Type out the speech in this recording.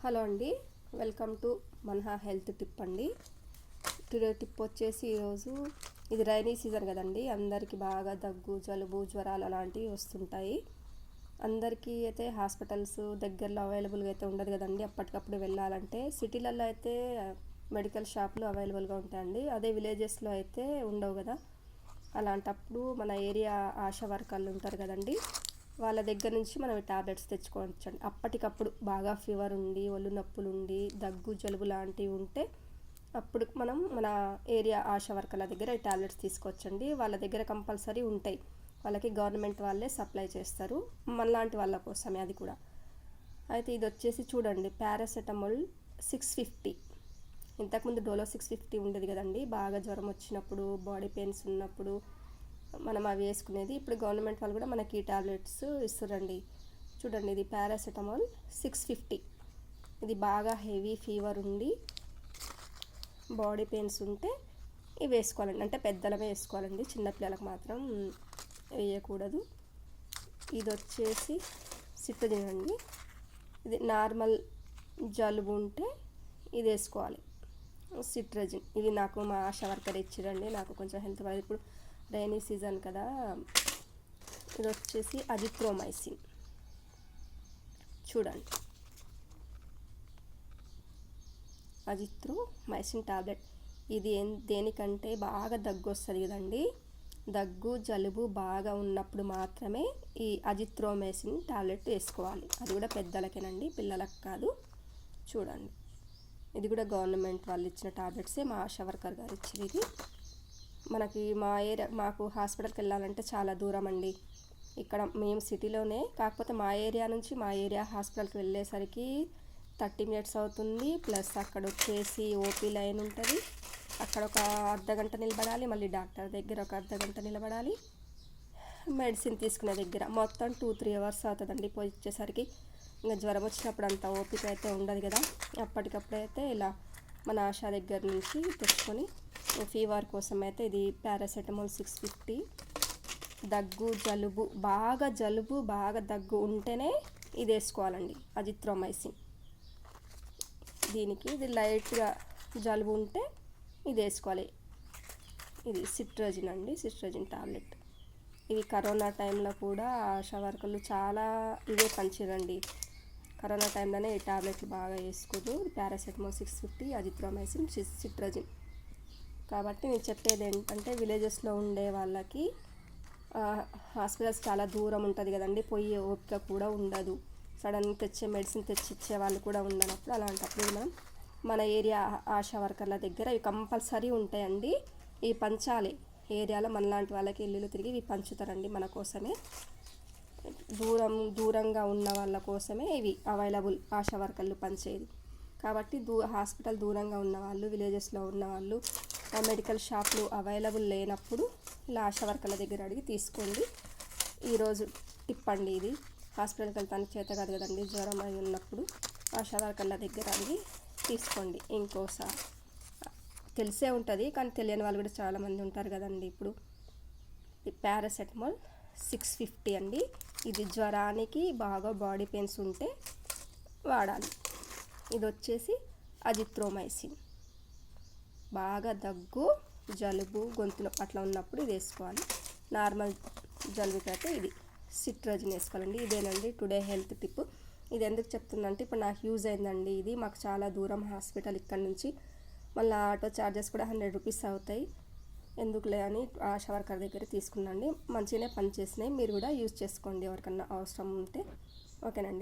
Hello అండి, welcome to Manha health tip అండి. Today tip వచ్చేసి ఈరోజు ఇది రైనీ సీజన్ కదండి, అందరికీ బాగా దగ్గు, జలుబు, జ్వరాలు అలాంటివి వస్తుంటాయి. అందరికీ అయితే హాస్పిటల్స్ దగ్గరలో అవైలబుల్గా అయితే ఉండదు కదండి. అప్పటికప్పుడు వెళ్ళాలంటే సిటీలలో అయితే మెడికల్ షాపులు అవైలబుల్గా ఉంటాయండి. అదే విలేజెస్లో అయితే ఉండవు కదా. అలాంటప్పుడు మన ఏరియా ఆశా వర్కర్లు ఉంటారు కదండి, వాళ్ళ దగ్గర నుంచి మనం టాబ్లెట్స్ తెచ్చుకోవచ్చండి. అప్పటికప్పుడు బాగా ఫీవర్ ఉండి, ఒళ్ళు నొప్పులు ఉండి, దగ్గు, జలుబు లాంటివి ఉంటే అప్పుడు మనం మన ఏరియా ఆశా వర్కర్ల దగ్గర ఈ టాబ్లెట్స్ తీసుకోవచ్చండి. వాళ్ళ దగ్గర కంపల్సరీ ఉంటాయి. వాళ్ళకి గవర్నమెంట్ వాళ్ళే సప్లై చేస్తారు, మనలాంటి వాళ్ళ కోసమే అది కూడా. అయితే ఇది వచ్చేసి చూడండి, పారాసెటమాల్ 650. ఇంతకుముందు డోలో 650 ఉండేది కదండి. బాగా జ్వరం వచ్చినప్పుడు, బాడీ పెయిన్స్ ఉన్నప్పుడు మనం అవి వేసుకునేది. ఇప్పుడు గవర్నమెంట్ వాళ్ళు కూడా మనకి ఈ టాబ్లెట్స్ ఇస్తారండి. చూడండి, ఇది పారాసెటమాల్ 650. ఇది బాగా హెవీ ఫీవర్ ఉండి, బాడీ పెయిన్స్ ఉంటే ఇవి వేసుకోవాలండి. అంటే పెద్దలమే వేసుకోవాలండి, చిన్నపిల్లలకు మాత్రం వేయకూడదు. ఇది వచ్చేసి సిట్రజిన్ అండి. ఇది నార్మల్ జలుబు ఉంటే ఇది వేసుకోవాలి, సిట్రజిన్. ఇది నాకు మా ఆశా వర్కర్ ఇచ్చిరండి. నాకు కొంచెం హెల్త్ బాగా, ఇప్పుడు రైనీ సీజన్ కదా. ఇది వచ్చేసి అజిత్రోమైసిన్. చూడండి, అజిత్రోమైసిన్ టాబ్లెట్. ఇది దేనికంటే బాగా దగ్గు వస్తుంది కదండి, దగ్గు జలుబు బాగా ఉన్నప్పుడు మాత్రమే ఈ అజిత్రోమైసిన్ టాబ్లెట్ వేసుకోవాలి. అది కూడా పెద్దలకేనండి, పిల్లలకు కాదు. చూడండి, ఇది కూడా గవర్నమెంట్ వాళ్ళు ఇచ్చిన టాబ్లెట్సే, మా ఆశా వర్కర్ గారు ఇచ్చింది. ఇది మనకి మాకు హాస్పిటల్కి వెళ్ళాలంటే చాలా దూరం అండి. ఇక్కడ మేము సిటీలోనే, కాకపోతే మా ఏరియా నుంచి మా ఏరియా హాస్పిటల్కి వెళ్ళేసరికి 30 minutes అవుతుంది. ప్లస్ అక్కడ వచ్చేసి ఓపీ లైన్ ఉంటుంది, అక్కడ ఒక అర్ధగంట నిలబడాలి. మళ్ళీ డాక్టర్ దగ్గర ఒక అర్ధగంట నిలబడాలి. మెడిసిన్ తీసుకునే దగ్గర మొత్తం 2-3 hours అవుతుందండి. పోయి వచ్చేసరికి ఇంకా జ్వరం వచ్చినప్పుడు అంత ఓపిక అయితే ఉండదు కదా. అప్పటికప్పుడైతే ఇలా మన ఆశా దగ్గర నుంచి తెచ్చుకొని ఫీవర్ కోసం అయితే ఇది పారాసెటమాల్ 650. దగ్గు జలుబు బాగా దగ్గు ఉంటేనే ఇది వేసుకోవాలండి, అజిత్రోమైసిన్. దీనికి ఇది లైట్గా జలుబు ఉంటే ఇది వేసుకోవాలి. ఇది సిట్రజిన్ అండి, సిట్రజిన్ టాబ్లెట్. ఇది కరోనా టైంలో కూడా ఆశా వర్కర్లు చాలా ఇవే పంచిరండి. కరోనా టైంలోనే ఈ టాబ్లెట్లు బాగా వేసుకోదు. Paracetamol 650, azithromycin, cetirizine. కాబట్టి నేను చెప్పేది ఏంటంటే, విలేజెస్లో ఉండే వాళ్ళకి హాస్పిటల్స్ చాలా దూరం ఉంటుంది కదండి, పోయి ఓపిక కూడా ఉండదు. సడన్గా తెచ్చే మెడిసిన్ తెచ్చిచ్చే వాళ్ళు కూడా ఉండనప్పుడు, అలాంటప్పుడు మనం మన ఏరియా ఆశా వర్కర్ల దగ్గర ఇవి కంపల్సరీ ఉంటాయండి. ఇవి పంచాలి ఏరియాలో. మనలాంటి వాళ్ళకి ఇల్లు తిరిగి ఇవి పంచుతారండి మన కోసమే. దూరంగా ఉన్న వాళ్ళ కోసమే ఇవి అవైలబుల్, ఆశా వర్కర్లు పంచేది. కాబట్టి హాస్పిటల్ దూరంగా ఉన్నవాళ్ళు, విలేజెస్లో ఉన్నవాళ్ళు, మెడికల్ షాపులు అవైలబుల్ లేనప్పుడు ఇలా ఆశా వర్కర్ల దగ్గర అడిగి తీసుకోండి. ఈరోజు టిప్ అండి ఇది. హాస్పిటల్కి వెళ్తానికి చేత కాదు కదండి, జ్వరం అయి ఉన్నప్పుడు ఆశా వర్కర్ల దగ్గర అడిగి తీసుకోండి. ఇంకోసారి తెలిసే ఉంటుంది, కానీ తెలియని వాళ్ళు కూడా చాలామంది ఉంటారు కదండి. ఇప్పుడు పారాసెటమాల్ 650 అండి. ఇది జ్వరానికి, బాగా బాడీ పెయిన్స్ ఉంటే వాడాలి. ఇది వచ్చేసి అజిత్రోమైసిన్. బాగా దగ్గు జలుబు గొంతులో అట్లా ఉన్నప్పుడు ఇది వేసుకోవాలి. నార్మల్ జలుబుకి అయితే ఇది సిట్రజిన్ వేసుకోవాలండి. ఇదేనండి టుడే హెల్త్ టిప్. ఇది ఎందుకు చెప్తుందంటే, ఇప్పుడు నాకు యూజ్ అయిందండి. ఇది మాకు చాలా దూరం హాస్పిటల్ ఇక్కడ నుంచి, మళ్ళీ ఆటో ఛార్జెస్ కూడా 100 rupees అవుతాయి. ఎందుకులే అని ఆశా వర్కర్ దగ్గర తీసుకున్నాండి. మంచిగానే పనిచేసినాయి. మీరు కూడా యూజ్ చేసుకోండి ఎవరికన్నా అవసరం ఉంటే. ఓకేనండి.